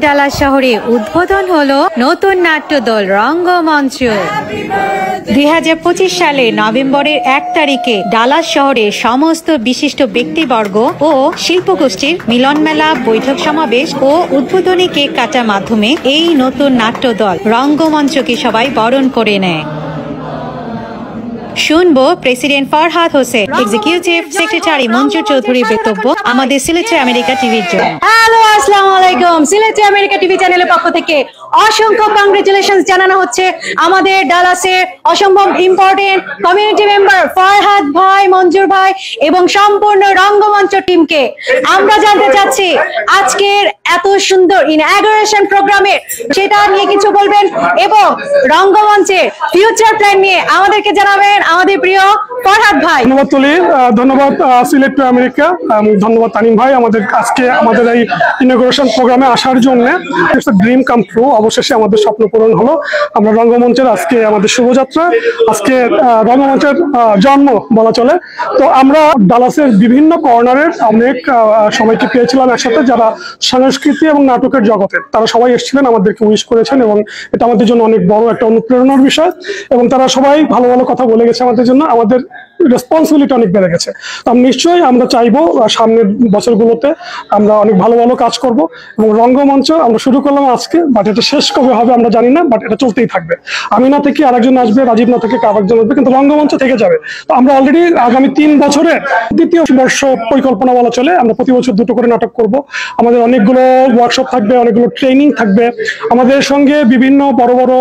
Dallas শহরে উদ্বোধন হলো নতুন নাট্যদল রঙ্গমঞ্চ। 2025 সালে নভেম্বরের 1 তারিখে ডালাস শহরে সমস্ত বিশিষ্ট ব্যক্তিবর্গ ও শিল্পগোষ্ঠীর মিলনমেলা, বৈঠক সমাবেশ ও উদ্বোধনী কেক কাটার মাধ্যমে এই নতুন নাট্যদল রঙ্গমঞ্চকে সবাই বরণ করে নেয়। শুনবো president Farhad Hossain, executive secretary Manzur চৌধুরীর বক্তব্য আমাদের সিলেটে আমেরিকা টিভির জন্য। হ্যালো, আসসালামু আলাইকুম। সিলেটে আমেরিকা টিভি চ্যানেলের পক্ষ থেকে অসংখ্য কংগ্রেচুলেশনস জানানো হচ্ছে আমাদের ডালাসের অসম্ভব ইম্পর্টেন্ট কমিউনিটি মেম্বার ফরহাদ ভাই, মঞ্জুর ভাই এবং সম্পূর্ণ রঙ্গমঞ্চ টিমকে। আমরা জানতে চাচ্ছি আজকের এত সুন্দর ইনঅগ্রেশন প্রোগ্রামের সেটা নিয়ে কিছু বলবেন এবং রঙ্গমঞ্চের ফিউচার প্ল্যান নিয়ে আমাদেরকে জানাবেন আমাদের প্রিয় ফরহাদ ভাই। ধন্যবাদ তুলি, ধন্যবাদ সিলেট টু আমেরিকা, ধন্যবাদ তানিম ভাই আমাদের আজকে আমাদের এই ইনঅগ্রেশন প্রোগ্রামে আসার জন্য। It's a dream come true, অবশেষে আমাদের স্বপ্ন পূরণ হলো। আমরা রঙ্গমঞ্চের আজকে আমাদের শুভযাত্রা, আজকে রঙ্গমঞ্চের জন্ম বলা চলে। তো আমরা ডালাসের বিভিন্ন কর্নারের অনেক সবাইকে পেয়েছিলাম একসাথে, যারা সংস্কৃতি এবং নাটকের জগতের, তারা সবাই এসেছিলেন, আমাদেরকে উইশ করেছেন এবং এটা আমাদের জন্য অনেক বড় একটা অনুপ্রেরণার বিষয়। এবং তারা সবাই ভালো ভালো কথা বলে গেছে আমাদের জন্য, আমাদের রেসপন্সিবিলিটি অনেক বেড়ে গেছে। তো নিশ্চয়ই আমরা চাইবো সামনের বছরগুলোতে আমরা অনেক ভালো ভালো কাজ করব। এবং রঙ্গমঞ্চ আমরা শুরু করলাম আজকে, বাট এটা শেষ কবে হবে আমরা জানি না, বাট এটা চলতেই থাকবে। আমি না থেকে আরেকজন আসবে, রাজীব না থেকে আরেকজন আসবে, কিন্তু রঙ্গমঞ্চ থেকে যাবে। তো আমরা অলরেডি আগামী 3 বছরে দ্বিতীয় বর্ষ পরিকল্পনা বলা চলে, আমরা প্রতি বছর 2টো করে নাটক করব। আমাদের অনেকগুলো ওয়ার্কশপ থাকবে, অনেকগুলো ট্রেনিং থাকবে। আমাদের সঙ্গে বিভিন্ন বড় বড়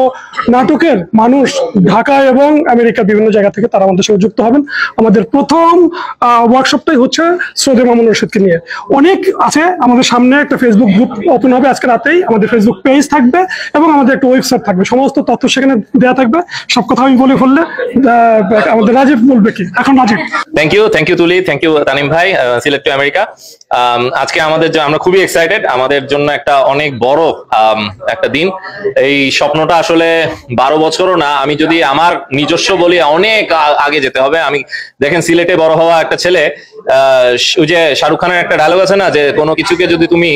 নাটকের মানুষ ঢাকা এবং আমেরিকার বিভিন্ন জায়গা থেকে তারা আমাদের সঙ্গে যুক্ত হবেন। আমাদের প্রথম ওয়ার্কশপটাই হচ্ছে সৌদে মামুন রশিদকে নিয়ে। অনেক আছে, আমাদের সামনে একটা ফেসবুক গ্রুপ ওপেন হবে আজকে রাতেই, আমাদের ফেসবুক পেজ থাকবে এবং আমাদের একটা ওয়েবসাইট থাকবে, সমস্ত তথ্য সেখানে দেওয়া থাকবে। সব কথা আমি বলে ফেললে আমাদের রাজীব বলবে কি এখন। রাজীব, থ্যাংক ইউ তুলি, থ্যাংক ইউ তানিম ভাই, সিলেট টু আমেরিকা। আজকে আমরা খুবই এক্সাইটেড, আমাদের জন্য একটা অনেক বড় একটা দিন। এই স্বপ্নটা আসলে 12 বছরও না, আমি যদি আমার নিজস্ব বলি অনেক আগে যেতে হবে। আমি দেখেন সিলেটে বড় হওয়া একটা ছেলে, ওই যে শাহরুখ খানের একটা ডায়লগ আছে না, যে কোনো কিছুকে যদি তুমি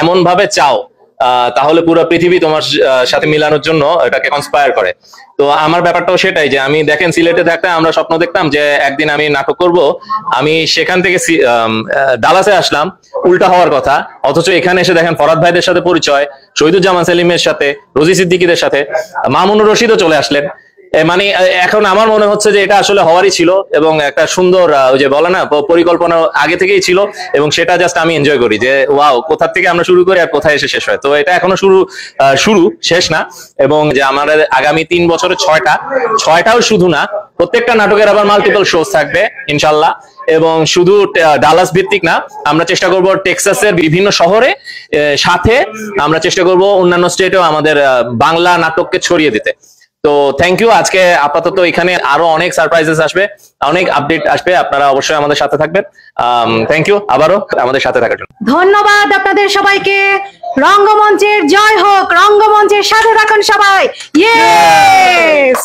এমন ভাবে চাও তাহলে পুরো পৃথিবী তোমার সাথে মিলানোর জন্য এটাকে কনস্পায়ার করে। তো আমার ব্যাপারটাও সেটাই, যে আমি দেখেন সিলেটে থাকতে আমরা স্বপ্ন দেখতাম যে একদিন আমি নাটক করব। আমি সেখান থেকে ডালাসে আসলাম, উল্টা হওয়ার কথা, অথচ এখানে এসে দেখেন ফরহাদ ভাইদের সাথে পরিচয়, শহীদুজ্জামান সেলিমের সাথে, রোজি সিদ্দিকীদের সাথে, মামুনুর রশিদও চলে আসলেন। মানে এখন আমার মনে হচ্ছে যে এটা আসলে হওয়ারই ছিল এবং একটা সুন্দর ওই যে বলে না পরিকল্পনা আগে থেকেই ছিল, এবং সেটা জাস্ট আমি এনজয় করি যে ওয়াও, কোথা থেকে আমরা শুরু করি আর কোথায় এসে শেষ হয়। তো এটা এখনো শুরু শেষ না, এবং যে আমাদের আগামী 3 বছরে 6টাও শুধু না, প্রত্যেকটা নাটকের আবার মাল্টিপল শোজ থাকবে ইনশাল্লাহ। এবং শুধু ডালাস ভিত্তিক না, আমরা চেষ্টা করব টেক্সাসের বিভিন্ন শহরে, সাথে আমরা চেষ্টা করব অন্যান্য স্টেটেও আমাদের বাংলা নাটককে ছড়িয়ে দিতে। তো থ্যাংক ইউ। আজকে আপাতত এখানে আরো অনেক সারপ্রাইজেস আসবে, অনেক আপডেট আসবে, আপনারা অবশ্যই আমাদের সাথে থাকবেন। থ্যাংক ইউ আবারও আমাদের সাথে থাকার জন্য। ধন্যবাদ আপনাদের সবাইকে। রঙ্গমঞ্চের জয় হোক, রঙ্গমঞ্চের সাথে থাকুন সবাই। ইয়েস।